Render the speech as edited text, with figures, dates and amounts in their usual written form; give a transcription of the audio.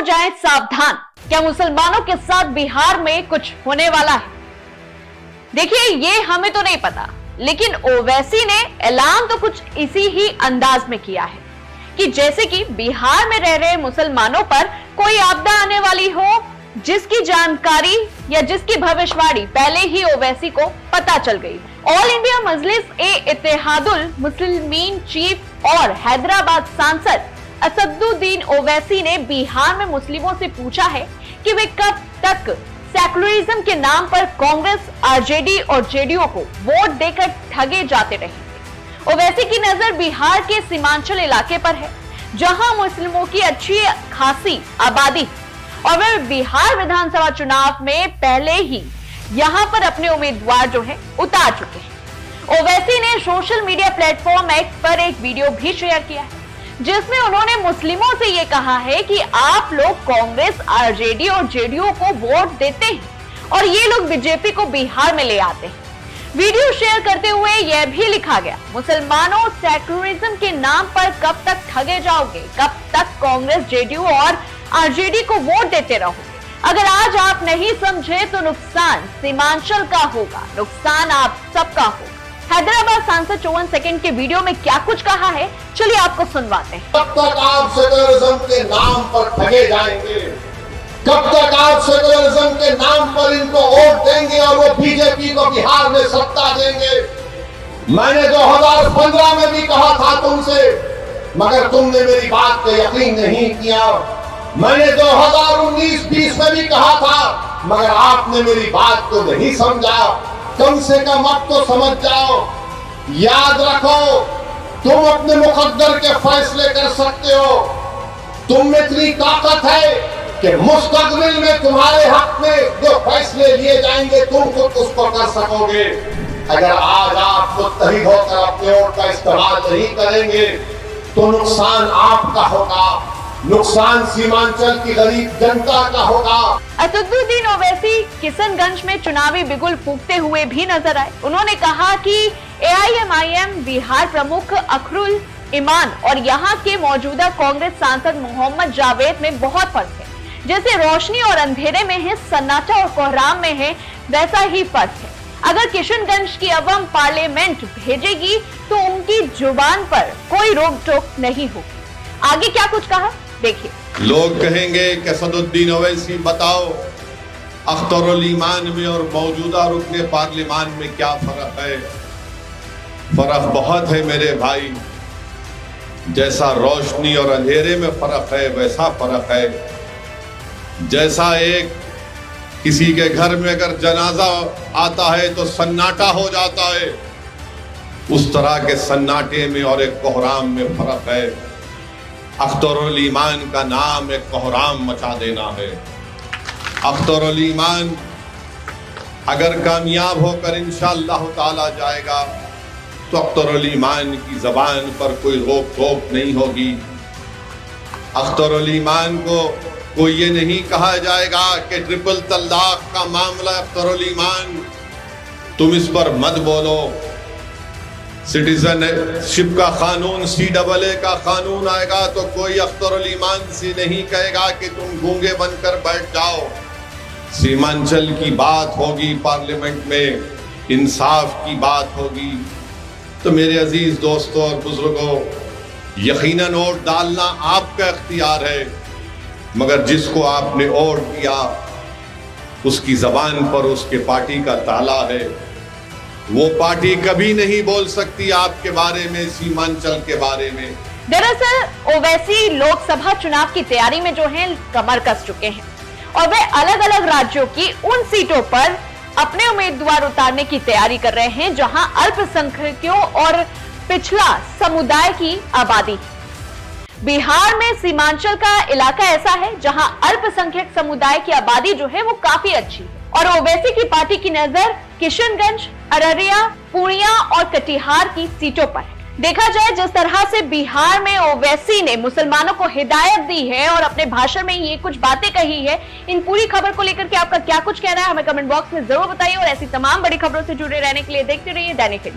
जाएं सावधान, क्या मुसलमानों के साथ बिहार में कुछ होने वाला है। देखिए, ये हमें तो नहीं पता, लेकिन ओवैसी ने ऐलान तो कुछ इसी ही अंदाज में किया है कि जैसे कि बिहार में रह रहे मुसलमानों पर कोई आपदा आने वाली हो, जिसकी जानकारी या जिसकी भविष्यवाणी पहले ही ओवैसी को पता चल गई। ऑल इंडिया मजलिस ए इत्तेहादुल मुस्लिमीन चीफ और हैदराबाद सांसद असदुद्दीन ओवैसी ने बिहार में मुस्लिमों से पूछा है कि वे कब तक सेकुलरिज्म के नाम पर कांग्रेस, आरजेडी और जेडीयू को वोट देकर ठगे जाते रहेंगे। ओवैसी की नजर बिहार के सीमांचल इलाके पर है, जहां मुस्लिमों की अच्छी खासी आबादी, और वे बिहार विधानसभा चुनाव में पहले ही यहां पर अपने उम्मीदवार जो है उतार चुके हैं। ओवैसी ने सोशल मीडिया प्लेटफॉर्म एक्स पर एक वीडियो भी शेयर किया है, जिसमें उन्होंने मुस्लिमों से यह कहा है कि आप लोग कांग्रेस, आरजेडी और जेडीयू को वोट देते हैं और ये लोग बीजेपी को बिहार में ले आते हैं। वीडियो शेयर करते हुए यह भी लिखा गया, मुसलमानों, सेकुलरिज्म के नाम पर कब तक ठगे जाओगे, कब तक कांग्रेस, जेडीयू और आरजेडी को वोट देते रहोगे। अगर आज आप नहीं समझे तो नुकसान सीमांचल का होगा, नुकसान आप सबका होगा। हैदराबाद सांसद 54 सेकंड के वीडियो में क्या कुछ कहा है, चलिए आपको सुनवाते हैं। कब तक आप सेकुलरिज्म के नाम पर ठगे जाएंगे, कब तक आप सेकुलरिज्म के नाम पर इनको वोट देंगे और वो बीजेपी को बिहार में सत्ता देंगे। मैंने 2015 में भी कहा था तुमसे, मगर तुमने मेरी बात पे यकीन नहीं किया। मैंने 2019-20 में भी कहा था, मगर आपने मेरी बात को नहीं समझा। कम से कम अब तो समझ जाओ, याद रखो, तुम अपने मुकद्दर के फैसले कर सकते हो। तुम में इतनी ताकत है कि मुस्तकबिल में तुम्हारे हक में जो फैसले लिए जाएंगे तुम खुद उसको कर सकोगे। अगर आज आप मुत्तहिद होकर अपने वोट का इस्तेमाल नहीं करेंगे तो नुकसान आपका होगा, नुकसान सीमांचल की गरीब जनता का होगा। असदुद्दीन ओवैसी किशनगंज में चुनावी बिगुल फूंकते हुए भी नजर आए। उन्होंने कहा कि एआईएमआईएम बिहार प्रमुख अखरुल ईमान और यहाँ के मौजूदा कांग्रेस सांसद मोहम्मद जावेद में बहुत फर्क है। जैसे रोशनी और अंधेरे में है, सन्नाटा और कोहराम में है, वैसा ही फर्क है। अगर किशनगंज की अवाम पार्लियामेंट भेजेगी तो उनकी जुबान पर कोई रोक टोक नहीं होगी। आगे क्या कुछ कहा, देखिए। लोग कहेंगे कि असदुद्दीन ओवैसी बताओ, अख्तरुल ईमान में और मौजूदा रुकने पार्लियामान में क्या फर्क है। फर्क बहुत है मेरे भाई, जैसा रोशनी और अंधेरे में फर्क है वैसा फर्क है। जैसा एक किसी के घर में अगर जनाजा आता है तो सन्नाटा हो जाता है, उस तरह के सन्नाटे में और एक कोहराम में फर्क है। अख्तरुल ईमान का नाम एक कोहराम मचा देना है। अख्तरुल ईमान अगर कामयाब होकर इंशाअल्लाह ताला जाएगा तो अख्तरुल ईमान की जबान पर कोई रोक टोक नहीं होगी। अख्तरुल ईमान को कोई ये नहीं कहा जाएगा कि ट्रिपल तलाक का मामला अख्तरुल ईमान, तुम इस पर मत बोलो। सिटीजनशिप का कानून, CAA का कानून आएगा तो कोई अख्तरुल ईमान से नहीं कहेगा कि तुम गूंगे बनकर बैठ जाओ। सीमांचल की बात होगी, पार्लियामेंट में इंसाफ की बात होगी। तो मेरे अजीज दोस्तों और बुजुर्गों, यकीनन वोट डालना आपका इख्तियार है, मगर जिसको आपने वोट दिया उसकी जबान पर उसके पार्टी का ताला है। वो पार्टी कभी नहीं बोल सकती आपके बारे में, सीमांचल के बारे में। दरअसल ओवैसी लोकसभा चुनाव की तैयारी में जो है कमर कस चुके हैं और वे अलग अलग राज्यों की उन सीटों पर अपने उम्मीदवार उतारने की तैयारी कर रहे हैं जहां अल्पसंख्यकों और पिछड़ा समुदाय की आबादी। बिहार में सीमांचल का इलाका ऐसा है जहां अल्पसंख्यक समुदाय की आबादी जो है वो काफी अच्छी है और ओवैसी की पार्टी की नजर किशनगंज, अररिया, पूर्णिया और कटिहार की सीटों पर है। देखा जाए जिस तरह से बिहार में ओवैसी ने मुसलमानों को हिदायत दी है और अपने भाषण में ये कुछ बातें कही है, इन पूरी खबर को लेकर के आपका क्या कुछ कहना है हमें कमेंट बॉक्स में जरूर बताइए और ऐसी तमाम बड़ी खबरों से जुड़े रहने के लिए देखते रहिए दैनिक।